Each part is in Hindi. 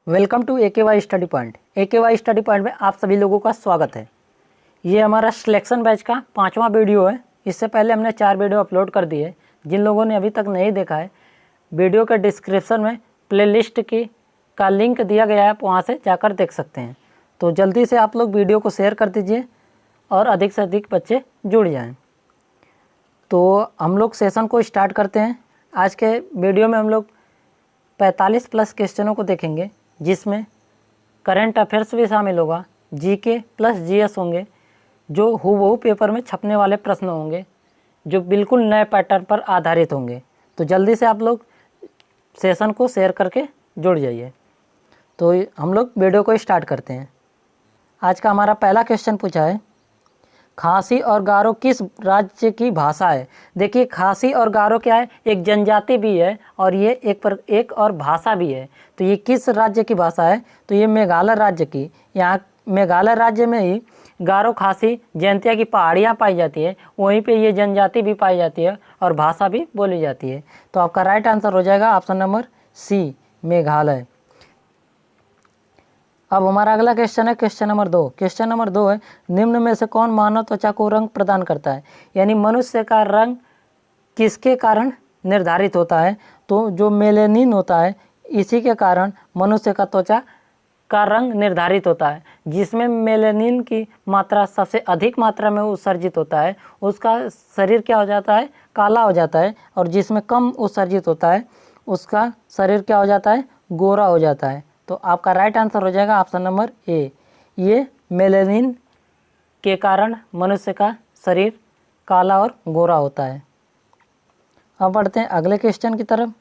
Welcome to AKY study point. AKY study point में आप सभी लोगों का स्वागत है। ये हमारा सिलेक्शन बैच का 5वां वीडियो है। इससे पहले हमने 4 वीडियो अपलोड कर दिए। जिन लोगों ने अभी तक नहीं देखा है, वीडियो के डिस्क्रिप्शन में प्लेलिस्ट का लिंक दिया गया है, आप वहाँ से जाकर देख सकते हैं। तो जल्दी से आप लोग वीडियो को शेयर कर दीजिए और अधिक से अधिक बच्चे जुड़ जाएँ। तो हम लोग सेशन को स्टार्ट करते हैं। आज के वीडियो में हम लोग 45 प्लस क्वेश्चनों को देखेंगे, जिसमें करंट अफेयर्स भी शामिल होगा, जीके प्लस जीएस होंगे, जो हूबहू पेपर में छपने वाले प्रश्न होंगे, जो बिल्कुल नए पैटर्न पर आधारित होंगे। तो जल्दी से आप लोग सेशन को शेयर करके जुड़ जाइए। तो हम लोग वीडियो को स्टार्ट करते हैं। आज का हमारा पहला क्वेश्चन पूछा है, खासी और गारो किस राज्य की भाषा है। देखिए, खासी और गारो क्या है, एक जनजाति भी है और ये एक और भाषा भी है। तो ये किस राज्य की भाषा है, तो ये मेघालय राज्य की। यहाँ मेघालय राज्य में ही गारो, खासी, जयंतिया की पहाड़ियाँ पाई जाती है, वहीं पे ये जनजाति भी पाई जाती है और भाषा भी बोली जाती है। तो आपका राइट आंसर हो जाएगा ऑप्शन नंबर सी, मेघालय। अब हमारा अगला क्वेश्चन है क्वेश्चन नंबर 2। क्वेश्चन नंबर 2 है, निम्न में से कौन मानव त्वचा को रंग प्रदान करता है। यानी मनुष्य का रंग किसके कारण निर्धारित होता है, तो जो मेलेनिन होता है, इसी के कारण मनुष्य का त्वचा का रंग निर्धारित होता है। जिसमें मेलेनिन की मात्रा सबसे अधिक मात्रा में उत्सर्जित होता है, उसका शरीर क्या हो जाता है, काला हो जाता है, और जिसमें कम उत्सर्जित होता है, उसका शरीर क्या हो जाता है, गोरा हो जाता है। तो आपका राइट आंसर हो जाएगा ऑप्शन नंबर ए, ये मेलेनिन के कारण मनुष्य का शरीर काला और गोरा होता है। अब बढ़ते हैं अगले क्वेश्चन की तरफ।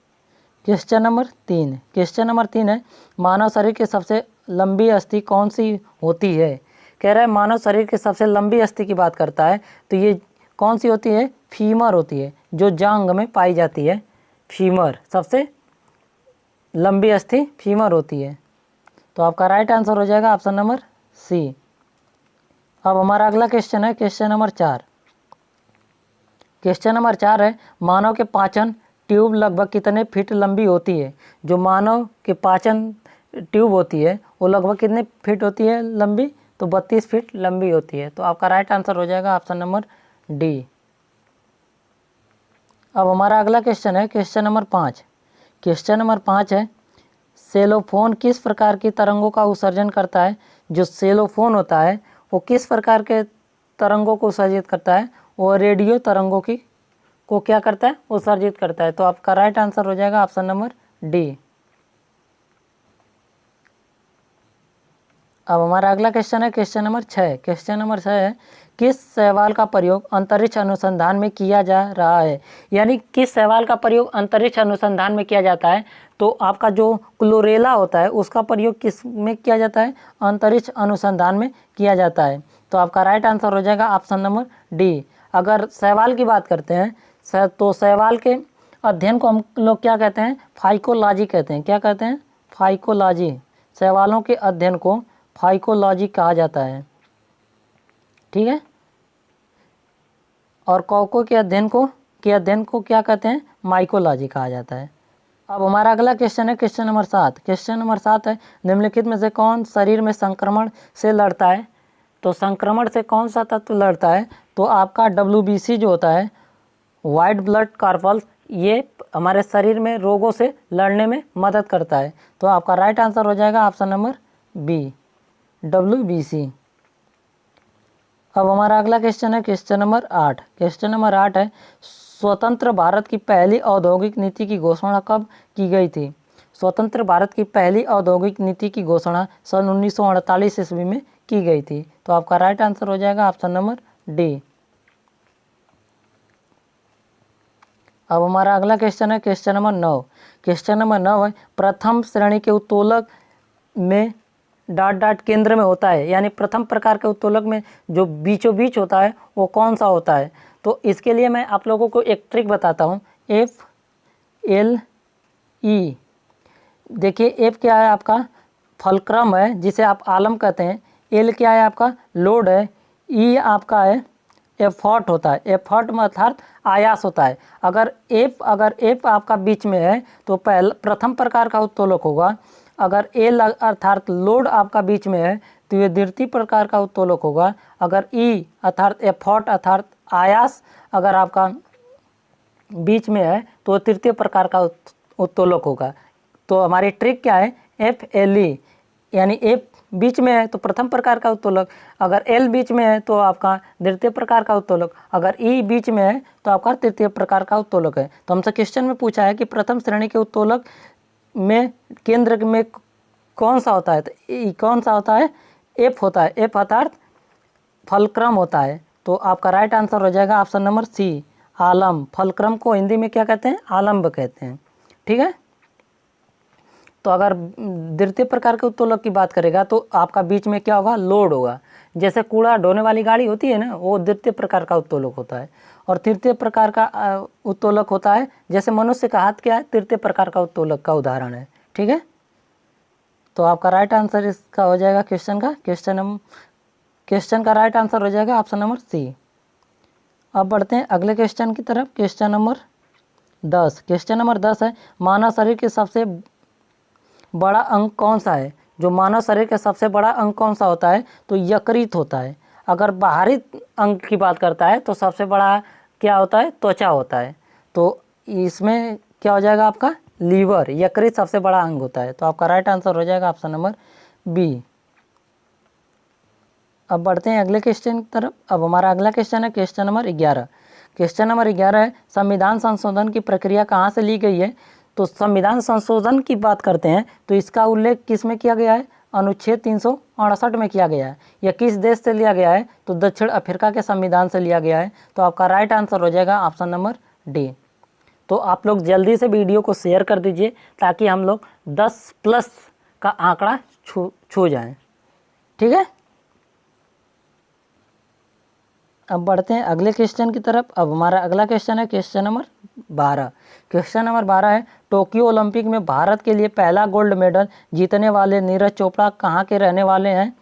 Question number 3। क्वेश्चन नंबर 3 है, मानव शरीर की सबसे लंबी अस्थि कौन सी होती है। कह रहा है मानव शरीर की सबसे लंबी अस्थि की बात करता है, तो ये कौन सी होती है, फीमर होती है, जो जांघ में पाई जाती है। फीमर, सबसे लंबी अस्थि फीमर होती है। तो आपका राइट आंसर हो जाएगा ऑप्शन नंबर सी। अब हमारा अगला क्वेश्चन है क्वेश्चन नंबर 4। क्वेश्चन नंबर 4 है, मानव के पाचन ट्यूब लगभग कितने फीट लंबी होती है। जो मानव के पाचन ट्यूब होती है वो लगभग कितने फीट होती है लंबी, तो 32 फीट लंबी होती है। तो आपका राइट आंसर हो जाएगा ऑप्शन नंबर डी। अब हमारा अगला क्वेश्चन है क्वेश्चन नंबर 5। क्वेश्चन नंबर 5 है, सेलोफोन किस प्रकार की तरंगों का उत्सर्जन करता है। जो सेलोफोन होता है वो किस प्रकार के तरंगों को उत्सर्जित करता है, वो रेडियो तरंगों को क्या करता है, उत्सर्जित करता है। तो आपका राइट आंसर हो जाएगा ऑप्शन नंबर डी। अब हमारा अगला क्वेश्चन है क्वेश्चन नंबर 6। क्वेश्चन नंबर 6 है, किस शैवाल का प्रयोग अंतरिक्ष अनुसंधान में किया जा रहा है। यानी किस शैवाल का प्रयोग अंतरिक्ष अनुसंधान में किया जाता है, तो आपका जो क्लोरेला होता है उसका प्रयोग किस में किया जाता है, अंतरिक्ष अनुसंधान में किया जाता है। तो आपका राइट आंसर हो जाएगा ऑप्शन नंबर डी। अगर शैवाल की बात करते हैं तो शैवाल के अध्ययन को हम लोग क्या कहते हैं, फाइकोलॉजी कहते हैं। क्या कहते हैं, फाइकोलॉजी। शैवालों के अध्ययन को फाइकोलॉजी कहा जाता है, ठीक है। और कौकों के अध्ययन को क्या कहते हैं, माइकोलॉजी कहा जाता है। अब हमारा अगला क्वेश्चन है क्वेश्चन नंबर 7। क्वेश्चन नंबर 7 है, निम्नलिखित में से कौन शरीर में संक्रमण से लड़ता है। तो संक्रमण से कौन सा तत्व लड़ता है, तो आपका WBC जो होता है, वाइट ब्लड कॉर्पल्स, ये हमारे शरीर में रोगों से लड़ने में मदद करता है। तो आपका राइट आंसर हो जाएगा ऑप्शन नंबर बी, WBC। अब हमारा अगला क्वेश्चन है क्वेश्चन नंबर 8। क्वेश्चन नंबर 8 है, स्वतंत्र भारत की पहली औद्योगिक नीति की घोषणा कब की गई थी। स्वतंत्र भारत की पहली औद्योगिक नीति की घोषणा सन 1948 ईस्वी में की गई थी। तो आपका राइट आंसर हो जाएगा ऑप्शन नंबर डी। अब हमारा अगला क्वेश्चन है क्वेश्चन नंबर 9। क्वेश्चन नंबर 9 है, प्रथम श्रेणी के उत्तोलक में ... केंद्र में होता है। यानी प्रथम प्रकार के उत्तोलक में जो बीचों बीच होता है वो कौन सा होता है। तो इसके लिए मैं आप लोगों को एक ट्रिक बताता हूँ, FLE। देखिए, F क्या है, आपका फलक्रम है जिसे आप आलम कहते हैं। L क्या है, आपका लोड है। E आपका है एफर्ट होता है। एफर्ट अर्थात आयास होता है। अगर F आपका बीच में है तो प्रथम प्रकार का उत्तोलक होगा। अगर एल अर्थात लोड आपका बीच में है तो ये द्वितीय प्रकार का उत्तोलक होगा। अगर ई अर्थात एफर्ट अर्थात आयास अगर आपका बीच में है तो तृतीय प्रकार का उत्तोलक होगा। तो हमारी ट्रिक क्या है, एफ एल ई, यानी एफ बीच में है तो प्रथम प्रकार का उत्तोलक, अगर एल बीच में है तो आपका द्वितीय प्रकार का उत्तोलक, अगर ई बीच में है तो आपका तृतीय प्रकार का उत्तोलक है। तो हमसे क्वेश्चन में पूछा है कि प्रथम श्रेणी के उत्तोलक में केंद्र में कौन सा होता है, तो कौन सा होता है, एफ होता है। एफ अर्थात फलक्रम होता है। तो आपका राइट आंसर हो जाएगा ऑप्शन नंबर सी, आलम। फलक्रम को हिंदी में क्या कहते हैं, आलम्ब कहते हैं। ठीक है। तो अगर द्वितीय प्रकार के उत्तोलक की बात करेगा तो आपका बीच में क्या होगा, लोड होगा। जैसे कूड़ा ढोने वाली गाड़ी होती है ना, वो द्वितीय प्रकार का उत्तोलक होता है। और तृतीय प्रकार का उत्तोलक होता है, जैसे मनुष्य का हाथ क्या है, तृतीय प्रकार का उत्तोलक का उदाहरण है। ठीक है। तो आपका राइट आंसर इसका हो जाएगा क्वेश्चन का राइट आंसर हो जाएगा ऑप्शन नंबर सी। अब बढ़ते हैं अगले क्वेश्चन की तरफ। Question number 10। क्वेश्चन नंबर 10 है, मानव शरीर के सबसे बड़ा अंग कौन सा है। जो मानव शरीर का सबसे बड़ा अंग कौन सा होता है, तो यकृत होता है। अगर बाहरी अंग की बात करता है तो सबसे बड़ा क्या होता है, त्वचा होता है। तो इसमें क्या हो जाएगा आपका, लीवर, यकृत सबसे बड़ा अंग होता है। तो आपका राइट आंसर हो जाएगा ऑप्शन नंबर बी। अब बढ़ते हैं अगले क्वेश्चन की तरफ। अब हमारा अगला क्वेश्चन है क्वेश्चन नंबर 11। क्वेश्चन नंबर 11 है, संविधान संशोधन की प्रक्रिया कहाँ से ली गई है। तो संविधान संशोधन की बात करते हैं तो इसका उल्लेख किस में किया गया है, अनुच्छेद 368 में किया गया है। यह किस देश से लिया गया है, तो दक्षिण अफ्रीका के संविधान से लिया गया है। तो आपका राइट आंसर हो जाएगा ऑप्शन नंबर डी। तो आप लोग जल्दी से वीडियो को शेयर कर दीजिए ताकि हम लोग 10+ का आंकड़ा छू जाएं। ठीक है। अब बढ़ते हैं अगले क्वेश्चन की तरफ। अब हमारा अगला क्वेश्चन है क्वेश्चन नंबर 12। क्वेश्चन नंबर 12 है, टोक्यो ओलंपिक में भारत के लिए पहला गोल्ड मेडल जीतने वाले नीरज चोपड़ा कहाँ के रहने वाले हैं।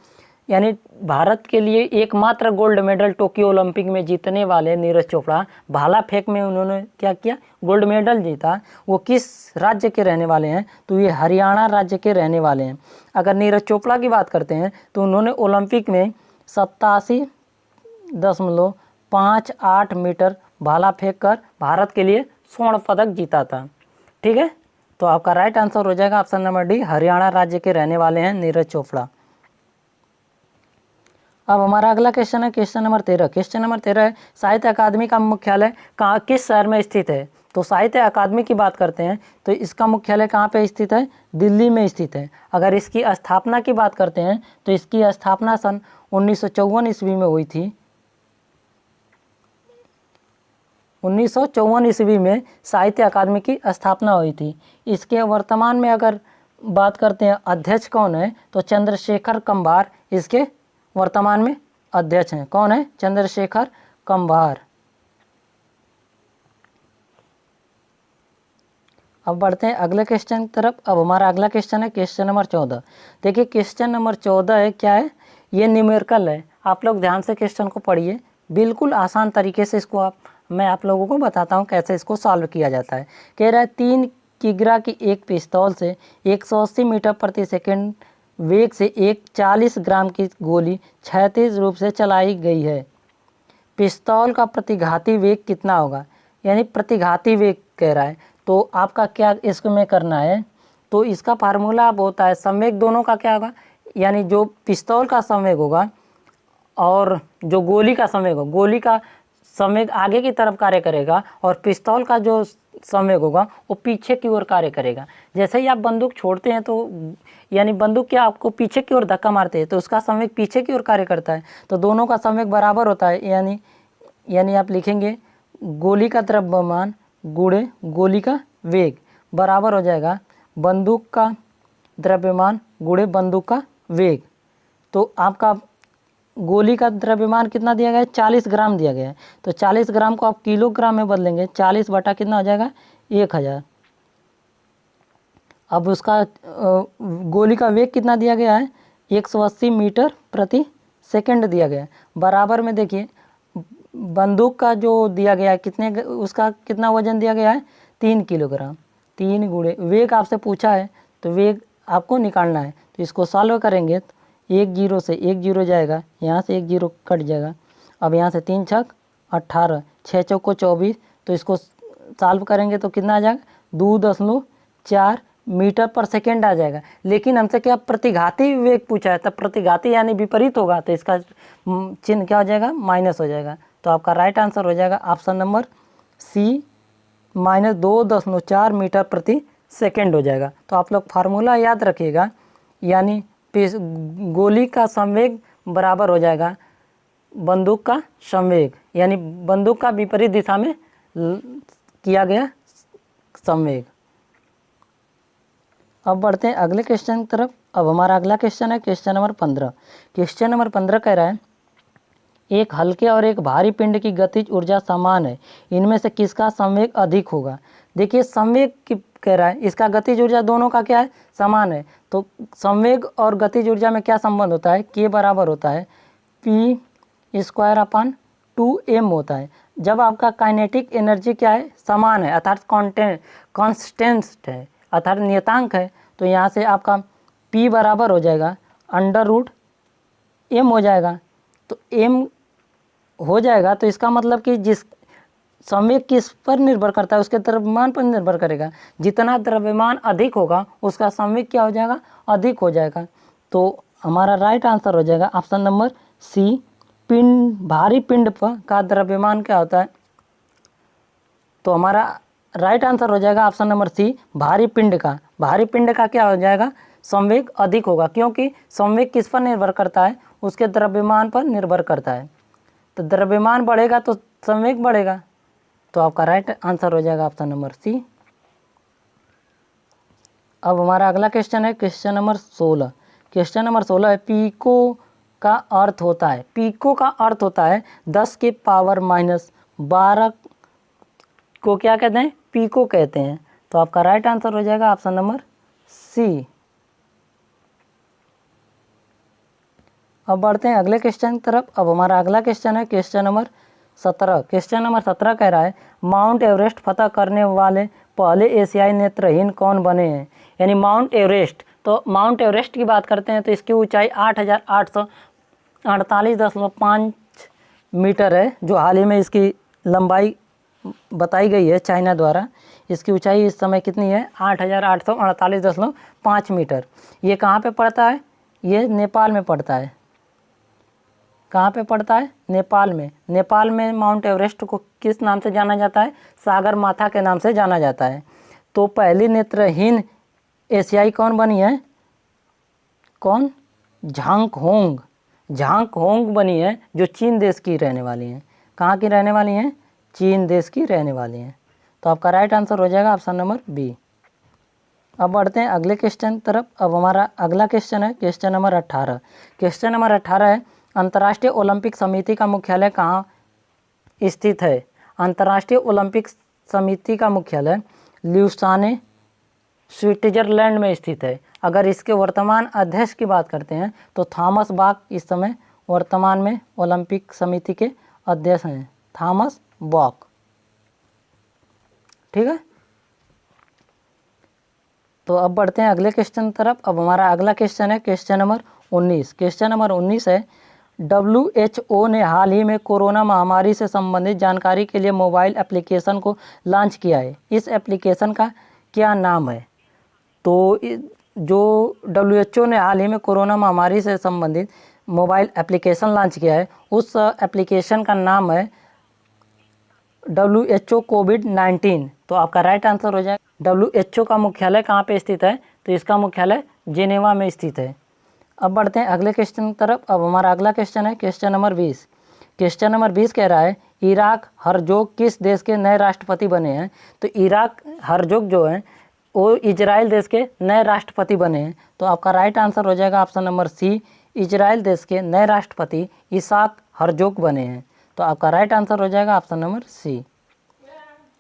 यानी भारत के लिए एकमात्र गोल्ड मेडल टोक्यो ओलंपिक में जीतने वाले नीरज चोपड़ा, भाला फेंक में उन्होंने क्या किया, गोल्ड मेडल जीता। वो किस राज्य के रहने वाले हैं, तो ये हरियाणा राज्य के रहने वाले हैं। अगर नीरज चोपड़ा की बात करते हैं तो उन्होंने ओलंपिक में 87.58 मीटर भाला फेंक कर भारत के लिए स्वर्ण पदक जीता था। ठीक है। तो आपका राइट आंसर हो जाएगा ऑप्शन नंबर डी, हरियाणा राज्य के रहने वाले हैं नीरज चोपड़ा। अब हमारा अगला क्वेश्चन है क्वेश्चन नंबर 13। क्वेश्चन नंबर 13 है, साहित्य अकादमी का मुख्यालय कहाँ, किस शहर में स्थित है। तो साहित्य अकादमी की बात करते हैं तो इसका मुख्यालय कहाँ पे स्थित है, दिल्ली में स्थित है। अगर इसकी स्थापना की बात करते हैं तो इसकी स्थापना सन 1954 ईस्वी में हुई थी। 1954 ईस्वी में साहित्य अकादमी की स्थापना हुई थी। इसके वर्तमान में अगर बात करते हैं अध्यक्ष कौन है, तो चंद्रशेखर कंबार इसके वर्तमान में अध्यक्ष हैं। कौन है, चंद्रशेखर कंबार। अब बढ़ते हैं अगले क्वेश्चन की तरफ। अब हमारा अगला क्वेश्चन है क्वेश्चन नंबर 14। देखिए क्वेश्चन नंबर 14 है, क्या है, ये न्यूमेरिकल है। आप लोग ध्यान से क्वेश्चन को पढ़िए, बिल्कुल आसान तरीके से इसको मैं आप लोगों को बताता हूँ कैसे इसको सॉल्व किया जाता है। कह रहा है 3 किग्रा की एक पिस्तौल से 180 मीटर प्रति सेकंड वेग से एक 40 ग्राम की गोली क्षैतिज रूप से चलाई गई है। पिस्तौल का प्रतिघाती वेग कितना होगा, यानी प्रतिघाती वेग कह रहा है। तो आपका क्या इसको में करना है, तो इसका फार्मूला अब होता है संवेग दोनों का क्या होगा, यानी जो पिस्तौल का संवेग होगा और जो गोली का संवेग होगा, गोली का संवेग आगे की तरफ कार्य करेगा और पिस्तौल का जो संवेग होगा वो पीछे की ओर कार्य करेगा। जैसे ही आप बंदूक छोड़ते हैं तो यानी बंदूक क्या आपको पीछे की ओर धक्का मारते हैं तो उसका संवेग पीछे की ओर कार्य करता है। तो दोनों का संवेग बराबर होता है, यानी आप लिखेंगे गोली का द्रव्यमान गुणे गोली का वेग बराबर हो जाएगा बंदूक का द्रव्यमान गुणे बंदूक का वेग। तो आपका गोली का द्रव्यमान कितना दिया गया है, 40 ग्राम दिया गया है। तो 40 ग्राम को आप किलोग्राम में बदलेंगे, 40 बटा कितना हो जाएगा 1000। अब उसका गोली का वेग कितना दिया गया है, 180 मीटर प्रति सेकंड दिया गया है। बराबर में देखिए बंदूक का जो दिया गया है कितने, उसका कितना वजन दिया गया है 3 किलोग्राम। 3 गुणे वेग आपसे पूछा है तो वेग आपको निकालना है। तो इसको सॉल्व करेंगे तो 1 0 से 1 0 जाएगा, यहाँ से 1 0 कट जाएगा। अब यहाँ से 3 छक 18, 6 चौको 24, तो इसको सॉल्व करेंगे तो कितना आ जाएगा 2.4 मीटर पर सेकेंड आ जाएगा। लेकिन हमसे क्या प्रतिघाती वेग पूछा है, तब प्रतिघाती यानी विपरीत होगा, तो इसका चिन्ह क्या हो जाएगा, माइनस हो जाएगा। तो आपका राइट आंसर हो जाएगा ऑप्शन नंबर सी, -2.4 मीटर प्रति सेकेंड हो जाएगा। तो आप लोग फार्मूला याद रखिएगा, यानी गोली का संवेग बराबर हो जाएगा बंदूक का संवेग, यानी बंदूक का विपरीत दिशा में किया गया संवेग। अब बढ़ते हैं अगले क्वेश्चन की तरफ। अब हमारा अगला क्वेश्चन है क्वेश्चन नंबर 15। क्वेश्चन नंबर 15 कह रहा है एक हल्के और एक भारी पिंड की गतिज ऊर्जा समान है, इनमें से किसका संवेग अधिक होगा। देखिए संवेग की कह रहा है, इसका गतिज ऊर्जा दोनों का क्या है, समान है। तो संवेग और गतिज ऊर्जा में क्या संबंध होता है, के बराबर होता है P²/2m होता है। जब आपका काइनेटिक एनर्जी क्या है, समान है, अर्थात कांस्टेंट है, अर्थात नियतांक है, तो यहाँ से आपका P बराबर हो जाएगा √m हो जाएगा। तो m हो जाएगा, तो इसका मतलब कि जिस संवेग किस पर निर्भर करता है, उसके द्रव्यमान पर निर्भर करेगा। जितना द्रव्यमान अधिक होगा उसका संवेग क्या हो जाएगा, अधिक हो जाएगा। तो हमारा राइट आंसर हो जाएगा ऑप्शन नंबर सी, भारी पिंड पर का द्रव्यमान क्या होता है। तो हमारा राइट आंसर हो जाएगा ऑप्शन नंबर सी, भारी पिंड का क्या हो जाएगा, संवेग अधिक होगा, क्योंकि संवेग किस पर निर्भर करता है, उसके द्रव्यमान पर निर्भर करता है। तो द्रव्यमान बढ़ेगा तो संवेग बढ़ेगा। तो आपका राइट आंसर हो जाएगा ऑप्शन नंबर सी। अब हमारा अगला क्वेश्चन है क्वेश्चन नंबर 16। क्वेश्चन नंबर 16 है पीको का अर्थ होता है, 10⁻⁻12 को क्या कहते हैं, पीको कहते हैं। तो आपका राइट आंसर हो जाएगा ऑप्शन नंबर सी। अब बढ़ते हैं अगले क्वेश्चन की तरफ। अब हमारा अगला क्वेश्चन है क्वेश्चन नंबर 17। क्वेश्चन नंबर 17 कह रहा है माउंट एवरेस्ट फतह करने वाले पहले एशियाई नेत्रहीन कौन बने हैं। यानी माउंट एवरेस्ट, तो माउंट एवरेस्ट की बात करते हैं तो इसकी ऊंचाई 8,848.5 मीटर है, जो हाल ही में इसकी लंबाई बताई गई है चाइना द्वारा। इसकी ऊंचाई इस समय कितनी है, 8,848.5 मीटर। ये कहाँ पे पड़ता है, ये नेपाल में पड़ता है। कहाँ पे पड़ता है, नेपाल में। नेपाल में माउंट एवरेस्ट को किस नाम से जाना जाता है, सागर माथा के नाम से जाना जाता है। तो पहली नेत्रहीन एशियाई कौन बनी है, कौन, झांग होंग बनी है, जो चीन देश की रहने वाली हैं। कहाँ की रहने वाली हैं, चीन देश की रहने वाली हैं। तो आपका राइट आंसर हो जाएगा ऑप्शन नंबर बी। अब बढ़ते हैं अगले क्वेश्चन तरफ। अब हमारा अगला क्वेश्चन है क्वेश्चन नंबर 18। क्वेश्चन नंबर 18 है अंतर्राष्ट्रीय ओलंपिक समिति का मुख्यालय कहाँ स्थित है। अंतर्राष्ट्रीय ओलंपिक समिति का मुख्यालय ल्यूसाने स्विट्जरलैंड में स्थित है। अगर इसके वर्तमान अध्यक्ष की बात करते हैं तो थॉमस बाक इस समय वर्तमान में ओलंपिक समिति के अध्यक्ष हैं, थॉमस बाक। ठीक है, तो अब बढ़ते हैं अगले क्वेश्चन तरफ। अब हमारा अगला क्वेश्चन है क्वेश्चन नंबर 19। क्वेश्चन नंबर 19 है WHO ने हाल ही में कोरोना महामारी से संबंधित जानकारी के लिए मोबाइल एप्लीकेशन को लॉन्च किया है। इस एप्लीकेशन का क्या नाम है। तो जो WHO ने हाल ही में कोरोना महामारी से संबंधित मोबाइल एप्लीकेशन लॉन्च किया है, उस एप्लीकेशन का नाम है WHO कोविड-19। तो आपका राइट आंसर हो जाएगा WHO का मुख्यालय कहाँ पे स्थित है, तो इसका मुख्यालय जेनेवा में स्थित है। अब बढ़ते हैं अगले क्वेश्चन की तरफ। अब हमारा अगला क्वेश्चन है क्वेश्चन नंबर 20। क्वेश्चन नंबर 20 कह रहा है इराक हरजोग किस देश के नए राष्ट्रपति बने हैं। तो इराक हरजोग जो है वो इजराइल देश के नए राष्ट्रपति बने हैं। तो आपका राइट आंसर हो जाएगा ऑप्शन नंबर सी, इजराइल देश के नए राष्ट्रपति इसाक हरजोग बने हैं। तो आपका राइट आंसर हो जाएगा ऑप्शन नंबर सी।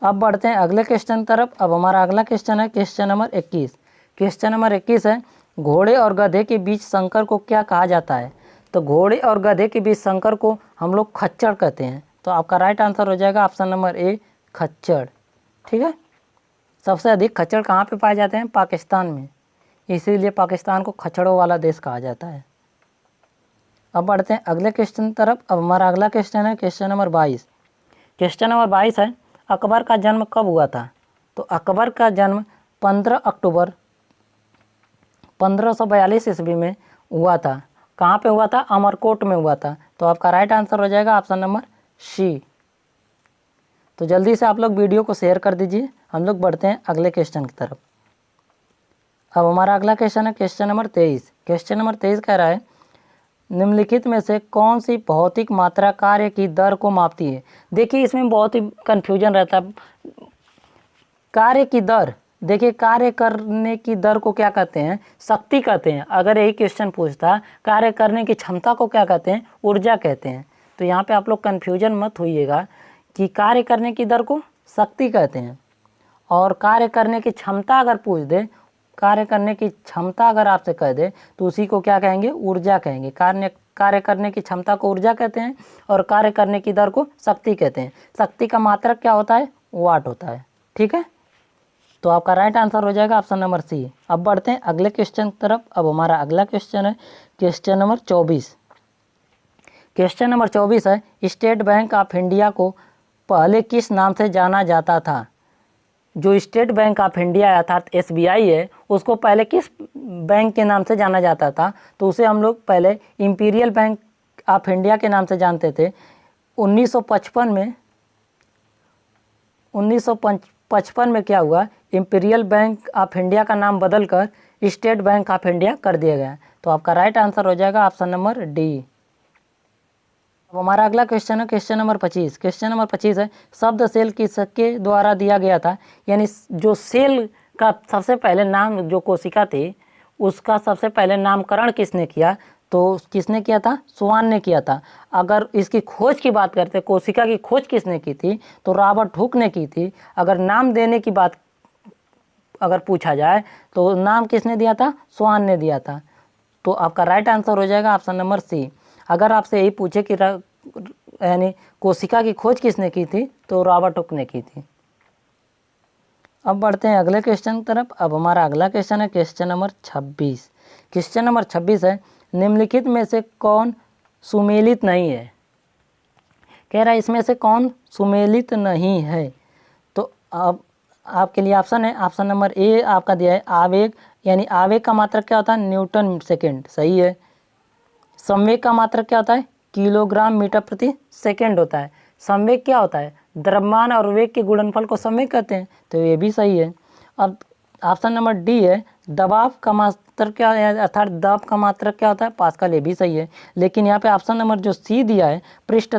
अब बढ़ते हैं अगले क्वेश्चन तरफ। अब हमारा अगला क्वेश्चन है क्वेश्चन नंबर 21। क्वेश्चन नंबर 21 है घोड़े और गधे के बीच संकर को क्या कहा जाता है। तो घोड़े और गधे के बीच संकर को हम लोग खच्चर कहते हैं। तो आपका राइट आंसर हो जाएगा ऑप्शन नंबर ए, खच्चर। ठीक है, सबसे अधिक खच्चर कहाँ पे पाए जाते हैं, पाकिस्तान में। इसीलिए पाकिस्तान को खच्चड़ों वाला देश कहा जाता है। अब बढ़ते हैं अगले क्वेश्चन तरफ। अब हमारा अगला क्वेश्चन है क्वेश्चन नंबर 22। क्वेश्चन नंबर 22 है, अकबर का जन्म कब हुआ था? तो अकबर का जन्म 15 अक्टूबर 1542 ईस्वी में हुआ था। कहाँ पे हुआ था? अमरकोट में हुआ था। तो आपका राइट आंसर हो जाएगा ऑप्शन नंबर सी। तो जल्दी से आप लोग वीडियो को शेयर कर दीजिए। हम लोग बढ़ते हैं अगले क्वेश्चन की तरफ। अब हमारा अगला क्वेश्चन है क्वेश्चन नंबर 23। क्वेश्चन नंबर 23 कह रहा है, निम्नलिखित में से कौन सी भौतिक मात्रा कार्य की दर को मापती है? देखिए इसमें बहुत ही कन्फ्यूजन रहता है। कार्य की दर, देखिए कार्य करने की दर को क्या कहते हैं? शक्ति कहते हैं। अगर यही क्वेश्चन पूछता कार्य करने की क्षमता को क्या कहते हैं? ऊर्जा कहते हैं। तो यहाँ पे आप लोग कन्फ्यूजन मत होइएगा कि कार्य करने की दर को शक्ति कहते हैं और कार्य करने की क्षमता अगर पूछ दे, कार्य करने की क्षमता अगर आपसे कह दे तो उसी को क्या कहेंगे? ऊर्जा कहेंगे। कार्य करने की क्षमता को ऊर्जा कहते हैं और कार्य करने की दर को शक्ति कहते हैं। शक्ति का मात्रक क्या होता है? वाट होता है। ठीक है, तो आपका राइट आंसर हो जाएगा ऑप्शन नंबर सी। अब बढ़ते हैं अगले क्वेश्चन की तरफ। अब हमारा अगला क्वेश्चन है क्वेश्चन नंबर 24। क्वेश्चन नंबर 24 है, स्टेट बैंक ऑफ इंडिया को पहले किस नाम से जाना जाता था? जो स्टेट बैंक ऑफ इंडिया अर्थात SBI है, उसको पहले किस बैंक के नाम से जाना जाता था? तो उसे हम लोग पहले इंपीरियल बैंक ऑफ इंडिया के नाम से जानते थे। 1955 में क्या हुआ? इंपीरियल बैंक ऑफ इंडिया का नाम बदलकर स्टेट बैंक ऑफ इंडिया कर दिया गया। तो आपका राइट आंसर हो जाएगा ऑप्शन नंबर डी। अब हमारा अगला क्वेश्चन है क्वेश्चन नंबर 25। क्वेश्चन नंबर 25 है, शब्द सेल किसके द्वारा दिया गया था? यानी जो सेल का सबसे पहले नाम, जो कोशिका थी, उसका सबसे पहले नामकरण किसने किया? तो किसने किया था? स्वान ने किया था। अगर इसकी खोज की बात करते, कोशिका की खोज किसने की थी? तो रॉबर्ट हुक ने की थी। अगर नाम देने की बात अगर पूछा जाए तो नाम किसने दिया था? स्वान ने दिया था। तो आपका राइट आंसर हो जाएगा ऑप्शन नंबर सी। अगर आपसे यही पूछे कि यानी कोशिका की खोज किसने की थी, तो रॉबर्ट हुक ने की थी। अब बढ़ते हैं अगले क्वेश्चन की तरफ। अब हमारा अगला क्वेश्चन है क्वेश्चन नंबर 26। क्वेश्चन नंबर 26 है, निम्नलिखित में से कौन सुमेलित नहीं है? कह रहा है इसमें से कौन सुमेलित नहीं है? तो अब आपके लिए ऑप्शन है, ऑप्शन नंबर ए आपका दिया है आवेग, यानी आवेग का मात्रक क्या होता है? न्यूटन सेकेंड, सही है। संवेग का मात्रक क्या होता है? किलोग्राम मीटर प्रति सेकेंड होता है। संवेग क्या होता है? द्रव्यमान और वेग के गुणनफल को संवेग कहते हैं। तो ये भी सही है। अब ऑप्शन नंबर डी है, दबाव का मात्रक क्या है? अर्थात दबाव का मात्रक क्या होता है? पास्कल, ये भी सही है। लेकिन यहाँ पे ऑप्शन नंबर जो सी दिया है, पृष्ठ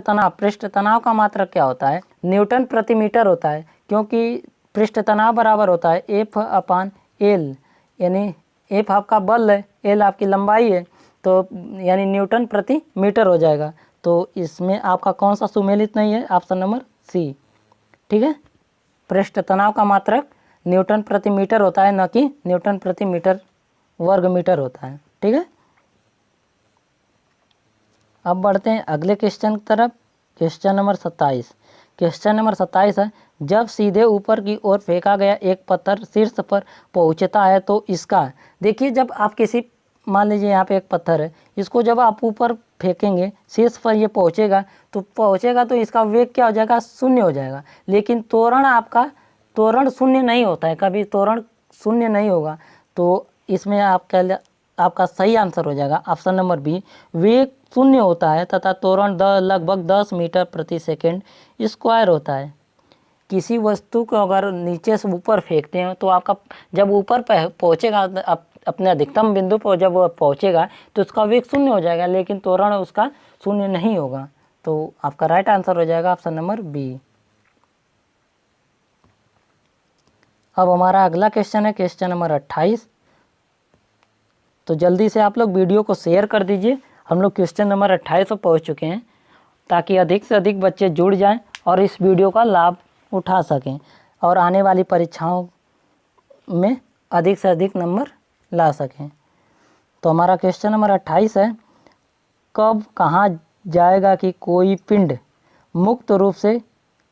तनाव का मात्रक क्या होता है? न्यूटन प्रति मीटर होता है, क्योंकि पृष्ठ तनाव बराबर होता है F/L, यानी F आपका बल है, L आपकी लंबाई है, तो यानी न्यूटन प्रति मीटर हो जाएगा। तो इसमें आपका कौन सा सुमेलित नहीं है? Option number C. ठीक है, पृष्ठ तनाव का मात्रक न्यूटन प्रति मीटर होता है, न कि न्यूटन प्रति मीटर वर्ग मीटर होता है। ठीक है, अब बढ़ते हैं अगले क्वेश्चन की तरफ। Question number 27। क्वेश्चन नंबर 27 है, जब सीधे ऊपर की ओर फेंका गया एक पत्थर शीर्ष पर पहुंचता है तो इसका, देखिए जब आप किसी, मान लीजिए यहाँ पे एक पत्थर है, इसको जब आप ऊपर फेंकेंगे शीर्ष पर ये पहुँचेगा तो इसका वेग क्या हो जाएगा? शून्य हो जाएगा। लेकिन त्वरण शून्य नहीं होता है, कभी त्वरण शून्य नहीं होगा। तो इसमें आपका सही आंसर हो जाएगा ऑप्शन नंबर बी, वेग शून्य होता है तथा त्वरण लगभग 10 मीटर प्रति सेकेंड स्क्वायर होता है। किसी वस्तु को अगर नीचे से ऊपर फेंकते हैं तो आपका जब ऊपर पहुँचेगा, अपने अधिकतम बिंदु पर जब वो पहुँचेगा तो उसका वेग शून्य हो जाएगा, लेकिन त्वरण उसका शून्य नहीं होगा। तो आपका राइट आंसर हो जाएगा ऑप्शन नंबर बी। अब हमारा अगला क्वेश्चन है क्वेश्चन नंबर 28। तो जल्दी से आप लोग वीडियो को शेयर कर दीजिए। हम लोग क्वेश्चन नंबर 28 पर पहुँच चुके हैं, ताकि अधिक से अधिक बच्चे जुड़ जाएं और इस वीडियो का लाभ उठा सकें और आने वाली परीक्षाओं में अधिक से अधिक नंबर ला सकें। तो हमारा क्वेश्चन नंबर 28 है, कब कहा जाएगा कि कोई पिंड मुक्त रूप से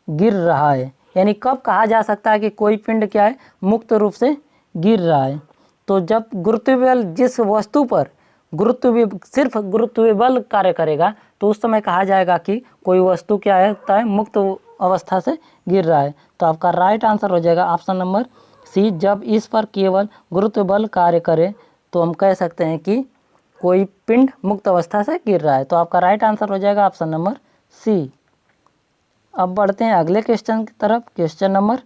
गिर रहा है? यानी कब कहा जा सकता है कि कोई पिंड क्या है? मुक्त रूप से गिर रहा है। तो जब गुरुत्वीय बल जिस वस्तु पर सिर्फ गुरुत्वीय बल कार्य करेगा तो उस समय कहा जाएगा कि कोई वस्तु क्या है, मुक्त अवस्था से गिर रहा है। तो आपका राइट आंसर हो जाएगा ऑप्शन नंबर सी। जब इस पर केवल गुरुत्वीय बल कार्य करे तो हम कह सकते हैं कि कोई पिंड मुक्त अवस्था से गिर रहा है। तो आपका राइट आंसर हो जाएगा ऑप्शन नंबर सी। अब बढ़ते हैं अगले क्वेश्चन की तरफ। Question number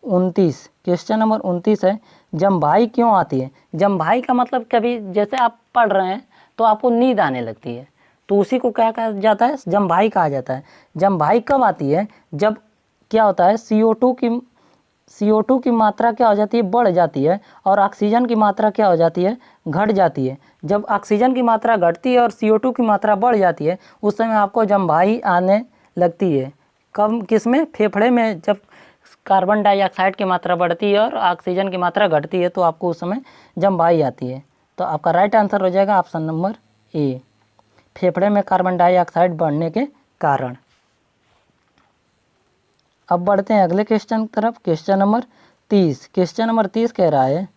29। क्वेश्चन नंबर 29 है, जमभाई क्यों आती है? जमभाई का मतलब कभी जैसे आप पढ़ रहे हैं तो आपको नींद आने लगती है, तो उसी को क्या कहा जाता है? जमभाई कहा जाता है। जमभाई कब आती है? जब क्या होता है, CO2 की मात्रा क्या हो जाती है? बढ़ जाती है, और ऑक्सीजन की मात्रा क्या हो जाती है? घट जाती है। जब ऑक्सीजन की मात्रा घटती है और CO2 की मात्रा बढ़ जाती है, उस समय आपको जमभाई आने लगती है। कब? किसमें? फेफड़े में। जब कार्बन डाइऑक्साइड की मात्रा बढ़ती है और ऑक्सीजन की मात्रा घटती है तो आपको उस समय जमभाई आती है। तो आपका राइट आंसर हो जाएगा ऑप्शन नंबर ए, फेफड़े में कार्बन डाइऑक्साइड बढ़ने के कारण। अब बढ़ते हैं अगले क्वेश्चन की तरफ। Question number 30। क्वेश्चन नंबर 30 कह रहा है,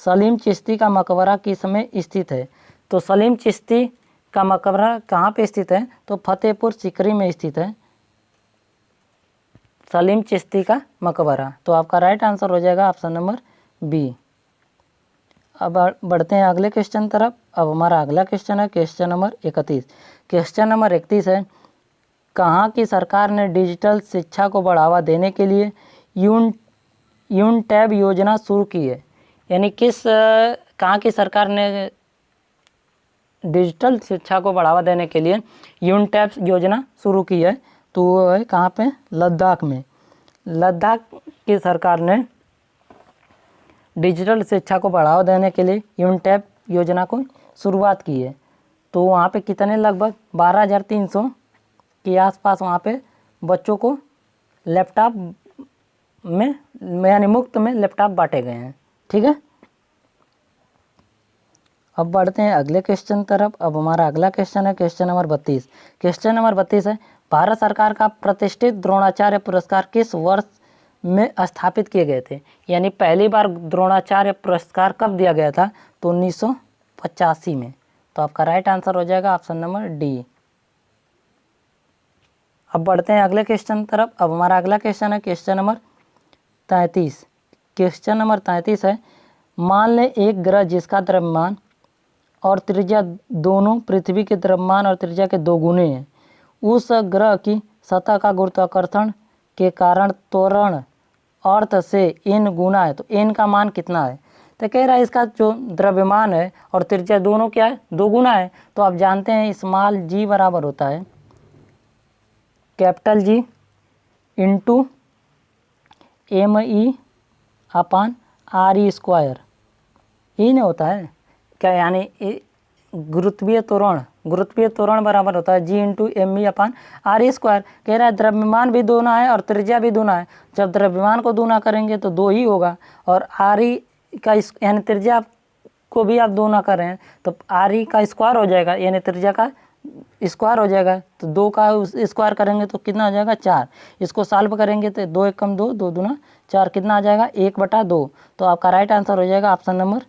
सलीम चिश्ती का मकबरा किस में स्थित है? तो सलीम चिश्ती का मकबरा कहाँ पे स्थित है? तो फतेहपुर सीकरी में स्थित है सलीम चिश्ती का मकबरा। तो आपका राइट आंसर हो जाएगा ऑप्शन नंबर बी। अब बढ़ते हैं अगले क्वेश्चन तरफ। अब हमारा अगला क्वेश्चन है क्वेश्चन नंबर 31। क्वेश्चन नंबर 31 है, कहाँ की सरकार ने डिजिटल शिक्षा को बढ़ावा देने के लिए यूनटैब योजना शुरू की है? यानी कहाँ की सरकार ने डिजिटल शिक्षा को बढ़ावा देने के लिए यूनटैब योजना शुरू की है? तो वो है कहाँ पे? लद्दाख में। लद्दाख की सरकार ने डिजिटल शिक्षा को बढ़ावा देने के लिए यूनटैब योजना को शुरुआत की है। तो वहाँ पे कितने, लगभग 12,300 के आसपास वहाँ पे बच्चों को लैपटॉप में यानी मुफ्त में लैपटॉप बांटे गए हैं। ठीक है। अब बढ़ते हैं अगले क्वेश्चन तरफ। अब हमारा अगला क्वेश्चन है क्वेश्चन नंबर 32। क्वेश्चन नंबर 32 है, भारत सरकार का प्रतिष्ठित द्रोणाचार्य पुरस्कार किस वर्ष में स्थापित किए गए थे? यानी पहली बार द्रोणाचार्य पुरस्कार कब दिया गया था? तो 1985 में। तो आपका राइट आंसर हो जाएगा ऑप्शन नंबर डी। अब बढ़ते हैं अगले क्वेश्चन तरफ। अब हमारा अगला क्वेश्चन है क्वेश्चन नंबर 33। क्वेश्चन नंबर 33 है, मान लें एक ग्रह जिसका द्रव्यमान और त्रिज्या दोनों पृथ्वी के द्रव्यमान और त्रिज्या के 2 गुने हैं। उस ग्रह की सतह का गुरुत्वाकर्षण के कारण त्वरण अर्थ से n गुना है, तो n का मान कितना है? तो कह रहा है इसका जो द्रव्यमान है और त्रिज्या दोनों क्या है? 2 गुना है। तो आप जानते हैं स्मॉल g बराबर होता है कैपिटल G इंटू ME अपान RE स्क्वायर। ही नहीं होता है क्या? यानी गुरुत्वीय त्वरण बराबर होता है G इंटू ME अपान RE स्क्वायर। कह रहा है द्रव्यमान भी दूना है और त्रिज्या भी दूना है। जब द्रव्यमान को दूना करेंगे तो 2 ही होगा, और RE का यानी त्रिज्या को भी आप दूना कर रहे हैं तो RE का स्क्वायर हो जाएगा, यानी त्रिज्या का स्क्वायर हो जाएगा। तो 2 का स्क्वायर करेंगे तो कितना हो जाएगा? 4। इसको सॉल्व करेंगे तो 2 एकम 2, 2 दूना 4, कितना आ जाएगा? 1/2। तो आपका राइट आंसर हो जाएगा ऑप्शन नंबर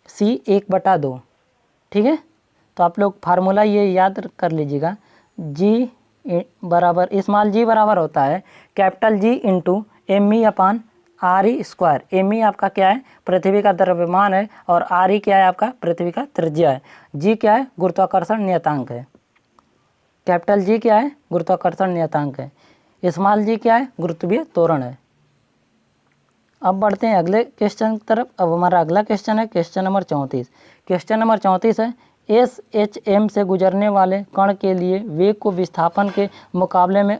सी, 1/2। ठीक है। तो आप लोग फार्मूला ये याद कर लीजिएगा, G बराबर स्मॉल g बराबर होता है कैपिटल G इंटू ME अपान RE स्क्वायर। ME आपका क्या है? पृथ्वी का द्रव्यमान है, और RE क्या है? आपका पृथ्वी का त्रिज्या है। G क्या है? गुरुत्वाकर्षण नियतांक है। कैपिटल G क्या है? गुरुत्वाकर्षण नियतांक है। स्मॉल g क्या है? गुरुत्वीय त्वरण है। अब बढ़ते हैं अगले क्वेश्चन की तरफ। अब हमारा अगला क्वेश्चन है क्वेश्चन नंबर 34। क्वेश्चन नंबर 34 है, SHM से गुजरने वाले कण के लिए वेग को विस्थापन के मुकाबले में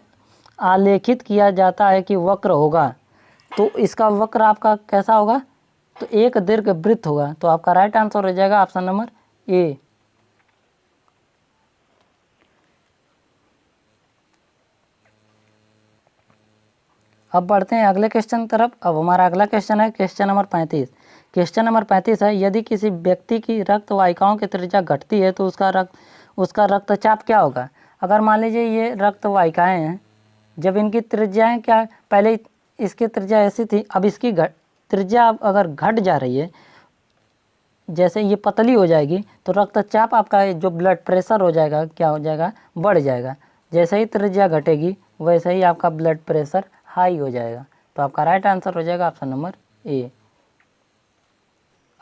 आलेखित किया जाता है कि वक्र होगा। तो इसका वक्र आपका कैसा होगा? तो एक दीर्घ वृत्त होगा। तो आपका राइट आंसर हो जाएगा ऑप्शन नंबर ए। अब बढ़ते हैं अगले क्वेश्चन तरफ। अब हमारा अगला क्वेश्चन है क्वेश्चन नंबर 35। क्वेश्चन नंबर 35 है, यदि किसी व्यक्ति की रक्त वाहिकाओं की त्रिज्या घटती है तो उसका रक्तचाप क्या होगा? अगर मान लीजिए ये रक्त वाहिकाएँ हैं, जब इनकी त्रिज्याएँ क्या, पहले इसकी त्रिज्या ऐसी थी, अब इसकी त्रिज्या अगर घट जा रही है जैसे ये पतली हो जाएगी तो रक्तचाप आपका जो ब्लड प्रेशर हो जाएगा क्या हो जाएगा, बढ़ जाएगा। जैसे ही त्रिज्या घटेगी वैसे ही आपका ब्लड प्रेशर हाई हो जाएगा। तो आपका राइट आंसर हो जाएगा ऑप्शन नंबर ए।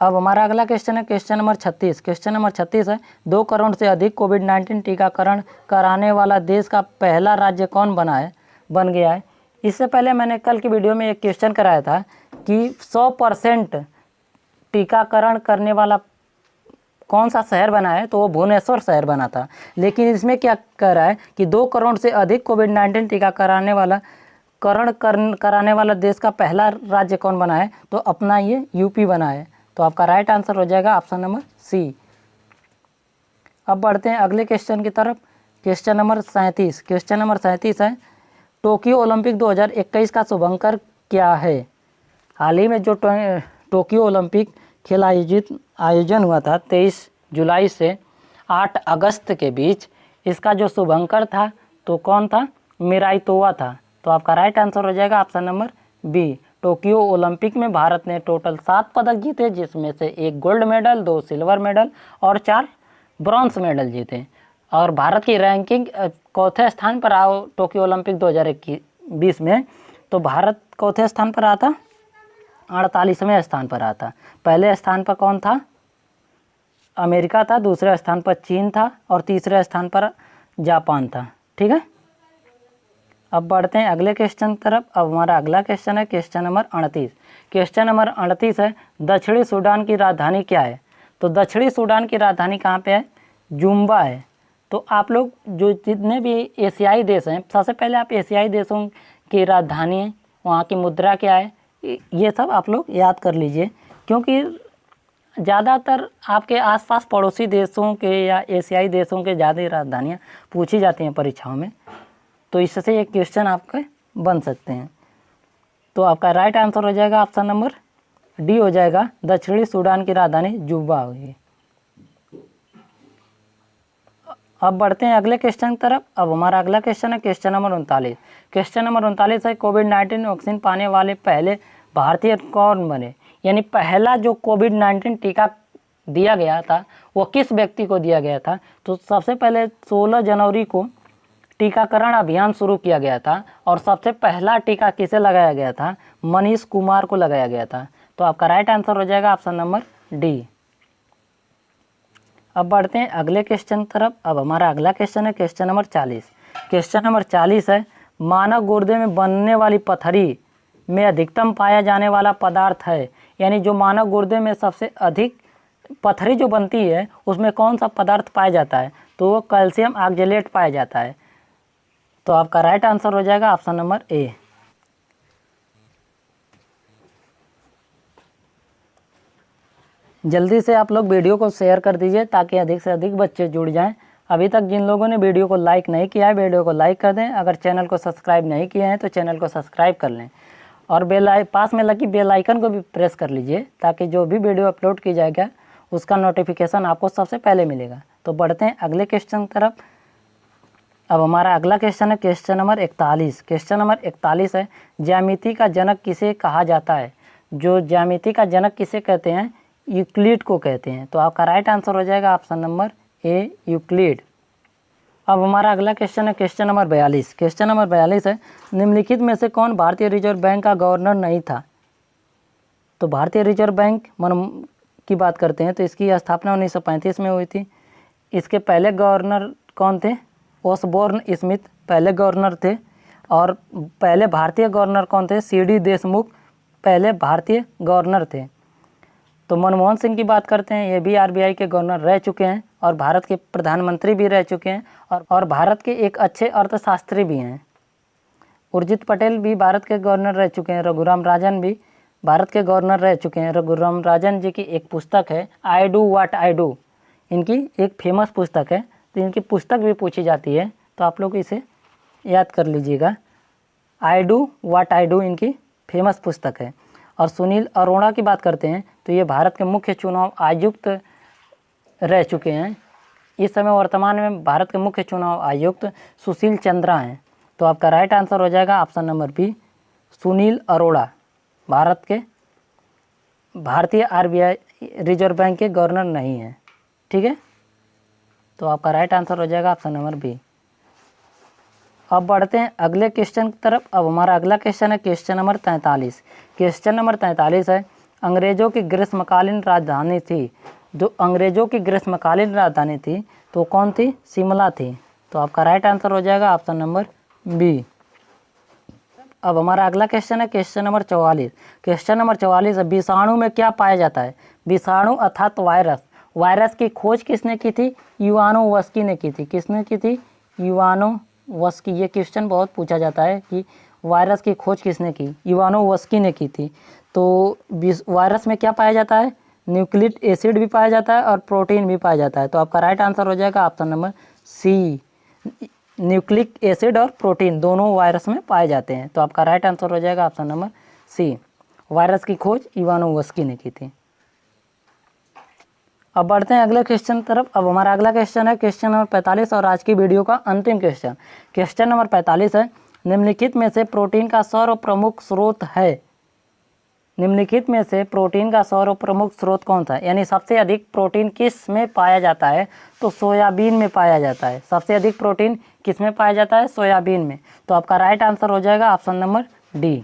अब हमारा अगला क्वेश्चन है क्वेश्चन नंबर 36। क्वेश्चन नंबर 36 है 2 करोड़ से अधिक कोविड-19 टीकाकरण कराने वाला देश का पहला राज्य कौन बन गया है। इससे पहले मैंने कल की वीडियो में एक क्वेश्चन कराया था कि 100% टीकाकरण करने वाला कौन सा शहर बना है, तो वो भुवनेश्वर शहर बना था। लेकिन इसमें क्या कह रहा है कि 2 करोड़ से अधिक कोविड-19 टीका कराने वाला देश का पहला राज्य कौन बना है, तो अपना ये यूपी बना है। तो आपका राइट आंसर हो जाएगा ऑप्शन नंबर सी। अब बढ़ते हैं अगले क्वेश्चन की तरफ। Question number 37। क्वेश्चन नंबर 37 है टोक्यो ओलंपिक 2021 का शुभंकर क्या है। हाल ही में जो टोक्यो ओलंपिक खेल आयोजन हुआ था 23 जुलाई से 8 अगस्त के बीच, इसका जो शुभंकर था तो कौन था, मिराई तोवा था। तो आपका राइट आंसर हो जाएगा option number B. Tokyo Olympic में भारत ने टोटल 7 पदक जीते, जिसमें से 1 गोल्ड मेडल, 2 सिल्वर मेडल और 4 ब्रॉन्ज मेडल जीते। और भारत की रैंकिंग चौथे स्थान पर आओ टोक्यो ओलंपिक 2020 में, तो भारत चौथे स्थान पर आता, 48वें स्थान पर आता। पहले स्थान पर कौन था, अमेरिका था, दूसरे स्थान पर चीन था और तीसरे स्थान पर जापान था। ठीक है, अब बढ़ते हैं अगले क्वेश्चन तरफ। अब हमारा अगला क्वेश्चन है क्वेश्चन नंबर 38। क्वेश्चन नंबर 38 है दक्षिणी सूडान की राजधानी क्या है। तो दक्षिणी सूडान की राजधानी कहाँ पे है, जुम्बा है। तो आप लोग जो जितने भी एशियाई देश हैं, सबसे पहले आप एशियाई देशों की राजधानी, वहाँ की मुद्रा क्या है, ये सब आप लोग याद कर लीजिए, क्योंकि ज़्यादातर आपके आसपास पड़ोसी देशों के या एशियाई देशों के ज़्यादा राजधानियाँ पूछी जाती हैं परीक्षाओं में, तो इससे एक क्वेश्चन आपके बन सकते हैं। तो आपका राइट आंसर हो जाएगा ऑप्शन नंबर डी हो जाएगा, दक्षिणी सूडान की राजधानी जुब्बा होगी। अब बढ़ते हैं अगले क्वेश्चन की तरफ। अब हमारा अगला क्वेश्चन है क्वेश्चन नंबर 39। क्वेश्चन नंबर 39 है कोविड-19 वैक्सीन पाने वाले पहले भारतीय कौन बने। यानी पहला जो कोविड-19 टीका दिया गया था वो किस व्यक्ति को दिया गया था। तो सबसे पहले 16 जनवरी को टीकाकरण अभियान शुरू किया गया था और सबसे पहला टीका किसे लगाया गया था, मनीष कुमार को लगाया गया था। तो आपका राइट आंसर हो जाएगा ऑप्शन नंबर डी। अब बढ़ते हैं अगले क्वेश्चन तरफ। अब हमारा अगला क्वेश्चन है क्वेश्चन नंबर 40। क्वेश्चन नंबर 40 है मानव गुर्दे में बनने वाली पथरी में अधिकतम पाया जाने वाला पदार्थ है। यानी जो मानव गुर्दे में सबसे अधिक पथरी जो बनती है उसमें कौन सा पदार्थ पाया जाता है, तो वो कैल्शियम ऑक्जेलेट पाया जाता है। तो आपका राइट आंसर हो जाएगा ऑप्शन नंबर ए। जल्दी से आप लोग वीडियो को शेयर कर दीजिए ताकि अधिक से अधिक बच्चे जुड़ जाएं। अभी तक जिन लोगों ने वीडियो को लाइक नहीं किया है वीडियो को लाइक कर दें। अगर चैनल को सब्सक्राइब नहीं किए हैं तो चैनल को सब्सक्राइब कर लें और पास में लगी बेल आइकन को भी प्रेस कर लीजिए ताकि जो भी वीडियो अपलोड की जाएगा उसका नोटिफिकेशन आपको सबसे पहले मिलेगा। तो बढ़ते हैं अगले क्वेश्चन की तरफ। अब हमारा अगला क्वेश्चन है क्वेश्चन नंबर 41। क्वेश्चन नंबर 41 है ज्यामिति का जनक किसे कहा जाता है। जो ज्यामिति का जनक किसे कहते हैं, यूक्लिड को कहते हैं। तो आपका राइट आंसर हो जाएगा ऑप्शन नंबर ए, यूक्लिड। अब हमारा अगला क्वेश्चन है क्वेश्चन नंबर 42। क्वेश्चन नंबर 42 है निम्नलिखित में से कौन भारतीय रिजर्व बैंक का गवर्नर नहीं था। तो भारतीय रिजर्व बैंक की बात करते हैं तो इसकी स्थापना 1935 में हुई थी। इसके पहले गवर्नर कौन थे, ओसबोर्न स्मिथ पहले गवर्नर थे। और पहले भारतीय गवर्नर कौन थे, CD देशमुख पहले भारतीय गवर्नर थे। तो मनमोहन सिंह की बात करते हैं, ये भी RBI के गवर्नर रह चुके हैं और भारत के प्रधानमंत्री भी रह चुके हैं और भारत के एक अच्छे अर्थशास्त्री भी हैं। उर्जित पटेल भी भारत के गवर्नर रह चुके हैं। रघुराम राजन भी भारत के गवर्नर रह चुके हैं। रघुराम राजन जी की एक पुस्तक है I do what I do, इनकी एक फेमस पुस्तक है, तो इनकी पुस्तक भी पूछी जाती है, तो आप लोग इसे याद कर लीजिएगा। I do what I do इनकी फेमस पुस्तक है। और सुनील अरोड़ा की बात करते हैं तो ये भारत के मुख्य चुनाव आयुक्त रह चुके हैं। इस समय वर्तमान में भारत के मुख्य चुनाव आयुक्त सुशील चंद्रा हैं। तो आपका राइट आंसर हो जाएगा option number B, Sunil Arora Bharat के भारतीय RBI रिजर्व बैंक के गवर्नर नहीं है। ठीक है, तो आपका राइट आंसर हो जाएगा ऑप्शन नंबर बी। अब बढ़ते हैं अगले क्वेश्चन की तरफ। अब हमारा अगला क्वेश्चन है क्वेश्चन नंबर 43। क्वेश्चन नंबर 43 है, अंग्रेजों की ग्रीष्मकालीन राजधानी थी। जो अंग्रेजों की ग्रीष्मकालीन राजधानी थी तो कौन थी? शिमला थी। तो आपका राइट आंसर हो जाएगा ऑप्शन नंबर बी। अब हमारा अगला क्वेश्चन है क्वेश्चन नंबर 44। क्वेश्चन नंबर 44 है, विषाणु में क्या पाया जाता है? विषाणु अर्थात वायरस। वायरस की खोज किसने की थी? इवानोवस्की ने की थी। किसने की थी? इवानोवस्की। ये क्वेश्चन बहुत पूछा जाता है कि वायरस की खोज किसने की? इवानोवस्की ने की थी। तो वायरस में क्या पाया जाता है? न्यूक्लिक एसिड भी पाया जाता है और प्रोटीन भी पाया जाता है। तो आपका राइट आंसर हो जाएगा option number C. Nucleic acid और प्रोटीन दोनों वायरस में पाए जाते हैं। तो आपका राइट आंसर हो जाएगा ऑप्शन नंबर सी। वायरस की खोज इवानोवस्की ने की थी। अब बढ़ते हैं अगले क्वेश्चन तरफ। अब हमारा अगला क्वेश्चन है क्वेश्चन नंबर 45 और आज की वीडियो का अंतिम क्वेश्चन। क्वेश्चन नंबर 45 है, निम्नलिखित में से प्रोटीन का सर्वप्रमुख स्रोत है। निम्नलिखित में से प्रोटीन का सर्वप्रमुख स्रोत कौन सा है? यानी सबसे अधिक प्रोटीन किस में पाया जाता है? तो सोयाबीन में पाया जाता है। सबसे अधिक प्रोटीन किस में पाया जाता है? सोयाबीन में। तो आपका राइट आंसर हो जाएगा ऑप्शन नंबर डी।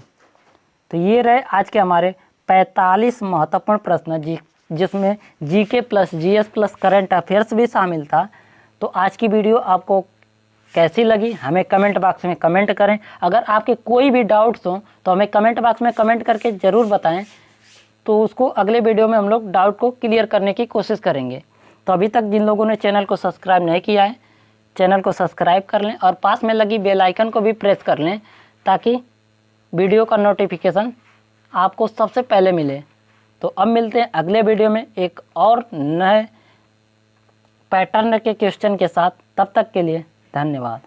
तो ये रहे आज के हमारे 45 महत्वपूर्ण प्रश्न जिसमें GK plus GS plus current affairs भी शामिल था। तो आज की वीडियो आपको कैसी लगी हमें कमेंट बॉक्स में कमेंट करें। अगर आपके कोई भी डाउट्स हो तो हमें कमेंट बॉक्स में कमेंट करके ज़रूर बताएं, तो उसको अगले वीडियो में हम लोग डाउट को क्लियर करने की कोशिश करेंगे। तो अभी तक जिन लोगों ने चैनल को सब्सक्राइब नहीं किया है, चैनल को सब्सक्राइब कर लें और पास में लगी बेल आइकन को भी प्रेस कर लें ताकि वीडियो का नोटिफिकेशन आपको सबसे पहले मिले। तो अब मिलते हैं अगले वीडियो में एक और नए पैटर्न के क्वेश्चन के साथ। तब तक के लिए धन्यवाद।